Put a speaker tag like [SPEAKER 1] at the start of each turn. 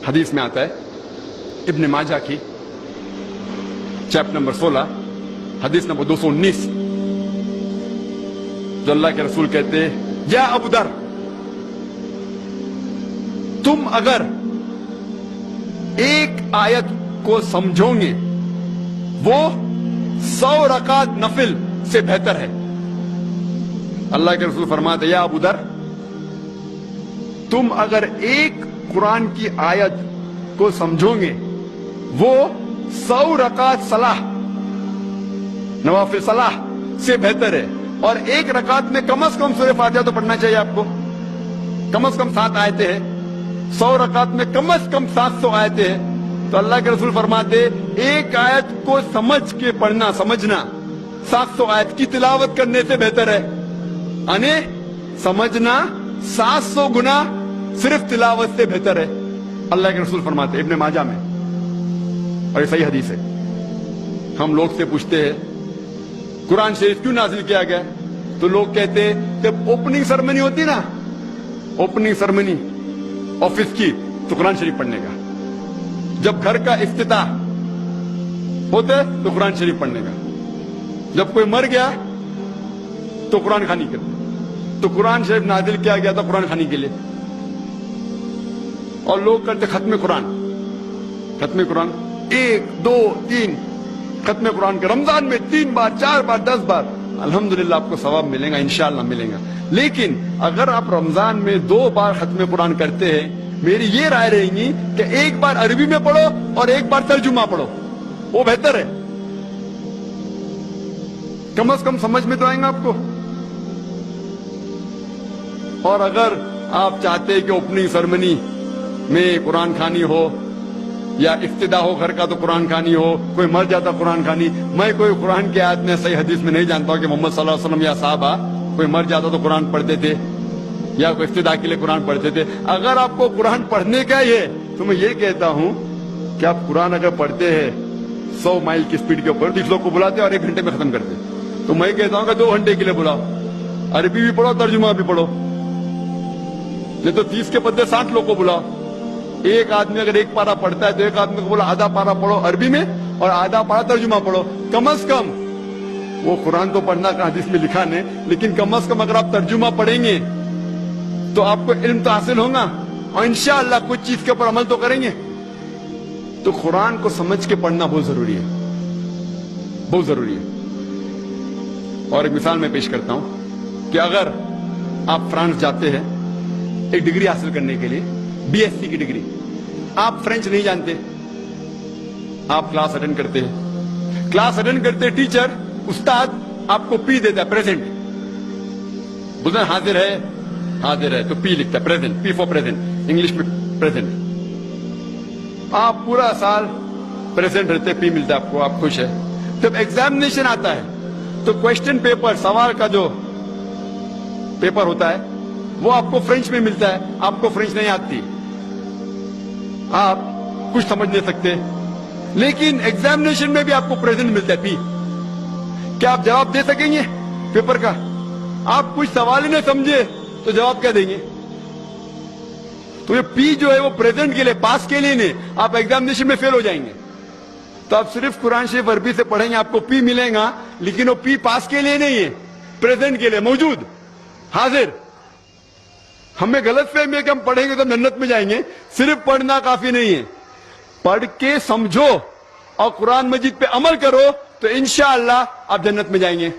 [SPEAKER 1] حدیث میں آتا ہے ابن ماجہ کی چیپٹر نمبر 16 حدیث نمبر 219 جو اللہ کے رسول کہتے ہیں یا ابو در تم اگر ایک آیت کو سمجھو گے وہ 100 رکعت نفل سے بہتر ہے. اللہ کے رسول فرماتے یا ابو در تم اگر ایک قرآن کی آیت کو سمجھو گے وہ 100 رکعت صلاح نوافل صلاح سے بہتر ہے. اور ایک رکعت میں کم از کم سورہ فاتحہ تو پڑھنا چاہیے آپ کو. کم از کم 7 آیتیں ہیں. 100 رکعت میں کم از کم 700 آیتیں ہیں. تو اللہ کے رسول فرماتے ایک آیت کو سمجھ کے پڑھنا سمجھنا 700 آیت کی تلاوت کرنے سے بہتر ہے. یعنی سمجھنا 700 گنا صرف تلاوت سے بہتر ہے. اللہ کے رسول فرماتے ابن ماجہ میں اور یہ صحیح حدیث ہے. ہم لوگ سے پوچھتے ہیں قرآن شریف کیوں نازل کیا گیا تو لوگ کہتے ہیں جب اوپننگ سرمنی ہوتی نا اوپننگ سرمنی آفس کی تو قرآن شریف پڑھنے کا. جب گھر کا افتتاح ہوتا ہے تو قرآن شریف پڑھنے کا. جب کوئی مر گیا تو قرآن خوانی کرتے. تو قرآن شریف نازل کیا گیا تھا قرآن خوانی کے لیے. اور لوگ کرتے ختم قرآن 1 2 3 ختم قرآن کے رمضان میں 3 بار 4 بار 10 بار. الحمدللہ آپ کو ثواب ملے گا انشاءاللہ ملے گا. لیکن اگر آپ رمضان میں 2 بار ختم قرآن کرتے ہیں میری یہ رائے رہے گی کہ 1 بار عربی میں پڑھو اور 1 بار ترجمہ پڑھو وہ بہتر ہے. کم از کم سمجھ میں تو آئیں گا آپ کو. اور اگر آپ چاہتے ہیں کہ اوپننگ سرمنی میں قرآن خوانی ہو یا افتتاح ہو گھر کا تو قرآن خوانی ہو کوئی مر جاتا قرآن خوانی. میں کوئی قرآن کی آیت میں صحیح حدیث میں نہیں جانتا ہوں کہ محمد صلی اللہ علیہ وسلم یا صحابہ کوئی مر جاتا تو قرآن پڑھتے تھے یا کوئی افتتاح کے لیے قرآن پڑھتے تھے. اگر آپ کو قرآن پڑھنے کا ہی ہے تو میں یہ کہتا ہوں کہ آپ قرآن اگر پڑھتے ہیں 100 مائل کی سپیڈ کے اوپر 30 لوگ کو بلاتے اور 1 گھنٹے میں ختم کرتے تو میں کہتا ہوں کہ 2 گھنٹے کے لیے بلاؤ. عربی بھی پڑھو ترجمہ بھی پڑھو. نہیں تو 30 کے بدلے 60 لوگ کو بلاؤ. ایک آدمی اگر 1 پارا پڑھتا ہے تو ایک آدمی کو بولا آدھا پارا پڑھو عربی میں اور آدھا پارا ترجمہ پڑھو. کم از کم وہ قرآن تو پڑھنا کا حدیث میں لکھا نہیں لیکن کم از کم اگر آپ ترجمہ پڑھیں گے تو آپ کو علم تو حاصل ہوگا اور انشاءاللہ کچھ چیز کے اوپر عمل تو کریں گے. تو قرآن کو سمجھ کے پڑھنا بہت ضروری ہے بہت ضروری ہے. اور ایک مثال میں پیش کرتا ہوں کہ اگر آپ فرانس جاتے ہیں ایک ڈگری حاصل کرنے کے لیے BSc کی ڈگری. آپ فرینچ نہیں جانتے آپ کلاس اٹینڈ کرتے ہیں. کلاس اٹینڈ کرتے ٹیچر استاد آپ کو پی دیتا ہے پریزنٹ. بولتا حاضر ہے تو پی لکھتا ہے present P four present English میں پریزنٹ. آپ پورا سال پریزنٹ رہتے پی ملتا ہے آپ کو آپ خوش ہے. جب ایگزامینیشن آتا ہے تو کوشچن پیپر سوال کا جو پیپر ہوتا ہے وہ آپ کو فرینچ میں ملتا ہے. آپ کو فرینچ نہیں آتی آپ کچھ سمجھ نہیں سکتے لیکن ایگزامینیشن میں بھی آپ کو پریزنٹ ملتا ہے پی. کیا آپ جواب دے سکیں گے پیپر کا؟ آپ کچھ سوال ہی نہیں سمجھے تو جواب کیا دیں گے؟ تو یہ پی جو ہے وہ پریزنٹ کے لیے پاس کے لیے نہیں. آپ ایگزامینیشن میں فیل ہو جائیں گے. تو آپ صرف قرآن شریف عربی سے پڑھیں گے آپ کو پی ملے گا لیکن وہ پی پاس کے لیے نہیں ہے پریزنٹ کے لیے موجود حاضر. ہمیں غلط فہمی ہے کہ ہم پڑھیں گے تو جنت میں جائیں گے. صرف پڑھنا کافی نہیں ہے. پڑھ کے سمجھو اور قرآن مجید پہ عمل کرو تو انشاءاللہ آپ جنت میں جائیں گے.